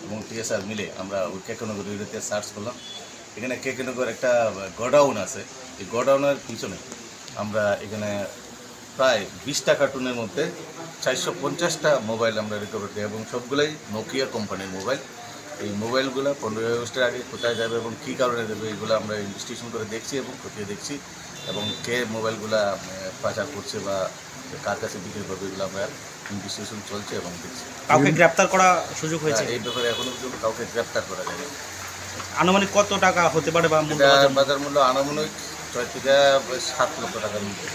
এবং টিএসআর মিলে আমরা ওই কেকেনগর এরিয়াতে সার্চ করলাম। এখানে কেকেনগর একটা গোডাউন আছে। এই গোডাউনের পিছনে আমরা এখানে প্রায় 20টা কার্টুনের মধ্যে 450টা মোবাইল আমরা রিকভার করি এবং সবগুলোই নোকিয়া কোম্পানির মোবাইল। এই মোবাইলগুলো 15 আগস্টের আগে কোথায় যাবে এবং কী কারণে যাবে এগুলো আমরা ইনভেস্টিগেশন করে দেখছি এবং খতিয়ে দেখছি এবং কে মোবাইলগুলো পাচার করছে বা কার কাছে বিক্রি করবে এগুলো আমরা ইনভেস্টিগেশন চলছে এবং দেখছি। কাউকে গ্রেপ্তার করা সুযোগ হয়েছে? এই ব্যাপারে এখনো পর্যন্ত কাউকে গ্রেপ্তার করা যায়নি। আনুমানিক কত টাকা হতে পারে বা বাজার মূল্য আনুমানিক 6 থেকে 7 লক্ষ টাকার মধ্যে।